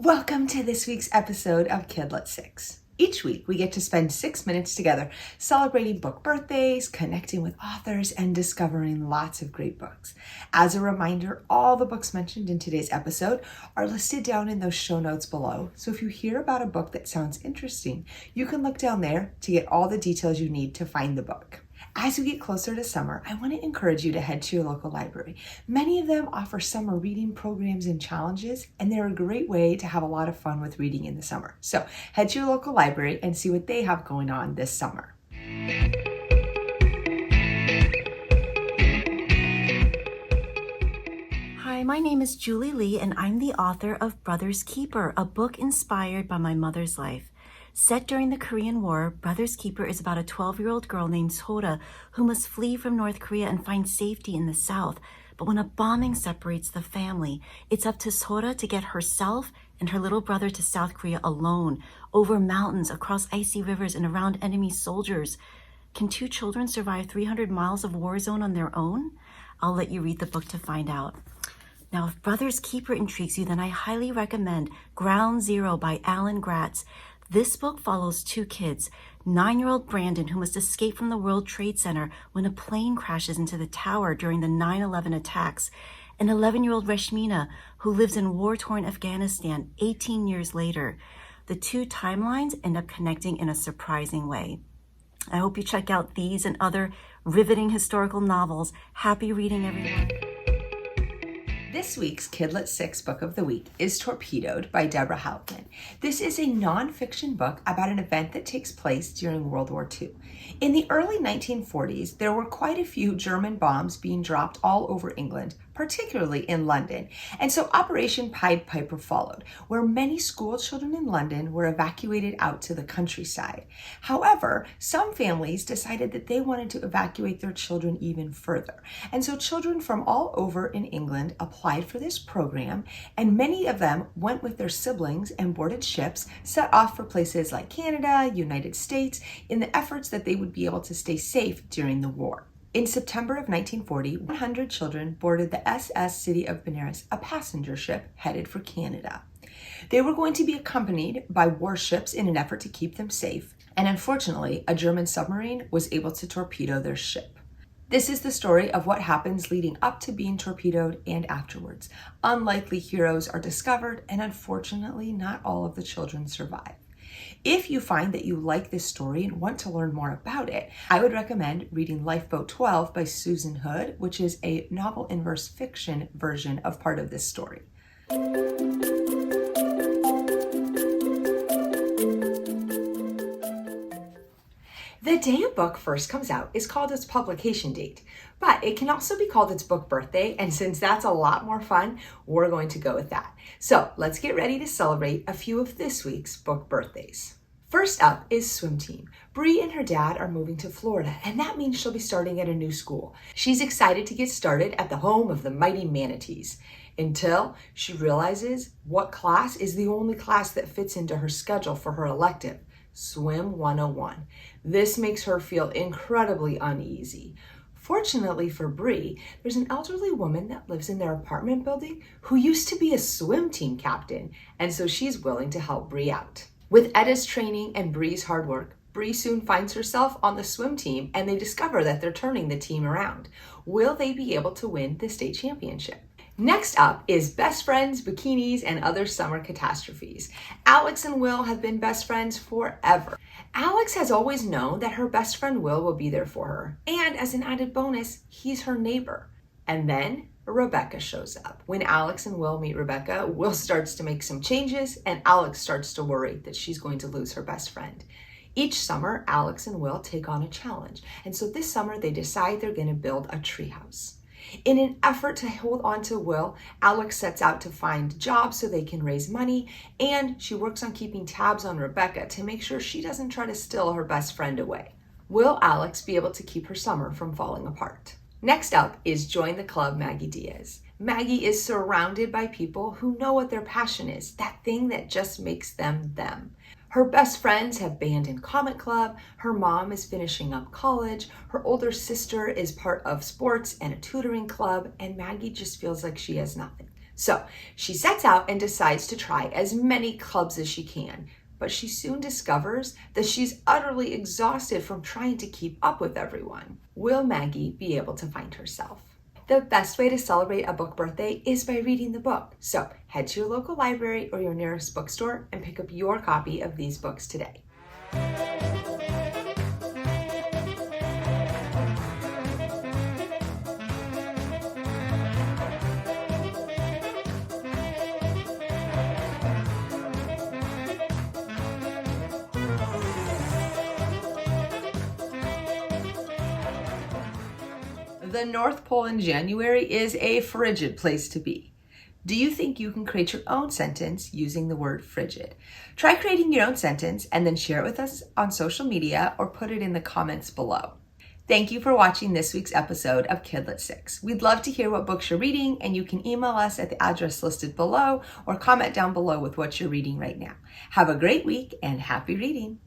Welcome to this week's episode of Kidlet 6. Each week, we get to spend 6 minutes together celebrating book birthdays, connecting with authors, and discovering lots of great books. As a reminder, all the books mentioned in today's episode are listed down in those show notes below. So if you hear about a book that sounds interesting, you can look down there to get all the details you need to find the book. As we get closer to summer, I want to encourage you to head to your local library. Many of them offer summer reading programs and challenges, and they're a great way to have a lot of fun with reading in the summer. So head to your local library and see what they have going on this summer. Hi, my name is Julie Lee, and I'm the author of Brother's Keeper, a book inspired by my mother's life. Set during the Korean War, Brother's Keeper is about a 12-year-old girl named Sora who must flee from North Korea and find safety in the South. But when a bombing separates the family, it's up to Sora to get herself and her little brother to South Korea alone, over mountains, across icy rivers, and around enemy soldiers. Can two children survive 300 miles of war zone on their own? I'll let you read the book to find out. Now, if Brother's Keeper intrigues you, then I highly recommend Ground Zero by Gratz. This book follows two kids, 9-year-old Brandon, who must escape from the World Trade Center when a plane crashes into the tower during the 9/11 attacks, and 11-year-old Reshmina, who lives in war-torn Afghanistan 18 years later. The two timelines end up connecting in a surprising way. I hope you check out these and other riveting historical novels. Happy reading, everyone. This week's Kidlet 6 book of the week is Torpedoed by Deborah Heiligman. This is a nonfiction book about an event that takes place during World War II. In the early 1940s, there were quite a few German bombs being dropped all over England, particularly in London. And so Operation Pied Piper followed, where many school children in London were evacuated out to the countryside. However, some families decided that they wanted to evacuate their children even further. And so children from all over in England applied for this program, and many of them went with their siblings and boarded ships, set off for places like Canada, United States, in the efforts that they would be able to stay safe during the war. In September of 1940, 100 children boarded the SS City of Benares, a passenger ship headed for Canada. They were going to be accompanied by warships in an effort to keep them safe, and unfortunately, a German submarine was able to torpedo their ship. This is the story of what happens leading up to being torpedoed and afterwards. Unlikely heroes are discovered, and unfortunately, not all of the children survive. If you find that you like this story and want to learn more about it, I would recommend reading Lifeboat 12 by Susan Hood, which is a novel in verse fiction version of part of this story. The day a book first comes out is called its publication date, but it can also be called its book birthday, and since that's a lot more fun, we're going to go with that. So let's get ready to celebrate a few of this week's book birthdays. First up is swim team. Bree and her dad are moving to Florida, and that means she'll be starting at a new school. She's excited to get started at the home of the mighty manatees, until she realizes what class is the only class that fits into her schedule for her elective. Swim 101. This makes her feel incredibly uneasy. Fortunately for Bree, there's an elderly woman that lives in their apartment building who used to be a swim team captain, and so she's willing to help Bree out. With Edda's training and Bree's hard work, Bree soon finds herself on the swim team, and they discover that they're turning the team around. Will they be able to win the state championship? Next up is Best Friends, Bikinis, and Other Summer Catastrophes. Alex and Will have been best friends forever. Alex has always known that her best friend Will be there for her. And as an added bonus, he's her neighbor. And then Rebecca shows up. When Alex and Will meet Rebecca, Will starts to make some changes, and Alex starts to worry that she's going to lose her best friend. Each summer, Alex and Will take on a challenge. And so this summer, they decide they're going to build a treehouse. In an effort to hold on to Will, Alex sets out to find jobs so they can raise money, and she works on keeping tabs on Rebecca to make sure she doesn't try to steal her best friend away. Will Alex be able to keep her summer from falling apart? Next up is Join the Club, Maggie Diaz. Maggie is surrounded by people who know what their passion is, that thing that just makes them them. Her best friends have band and comic club, her mom is finishing up college, her older sister is part of sports and a tutoring club, and Maggie just feels like she has nothing. So she sets out and decides to try as many clubs as she can, but she soon discovers that she's utterly exhausted from trying to keep up with everyone. Will Maggie be able to find herself? The best way to celebrate a book birthday is by reading the book. So head to your local library or your nearest bookstore and pick up your copy of these books today. The North Pole in January is a frigid place to be. Do you think you can create your own sentence using the word frigid? Try creating your own sentence and then share it with us on social media or put it in the comments below. Thank you for watching this week's episode of Kidlit 6. We'd love to hear what books you're reading, and you can email us at the address listed below or comment down below with what you're reading right now. Have a great week and happy reading.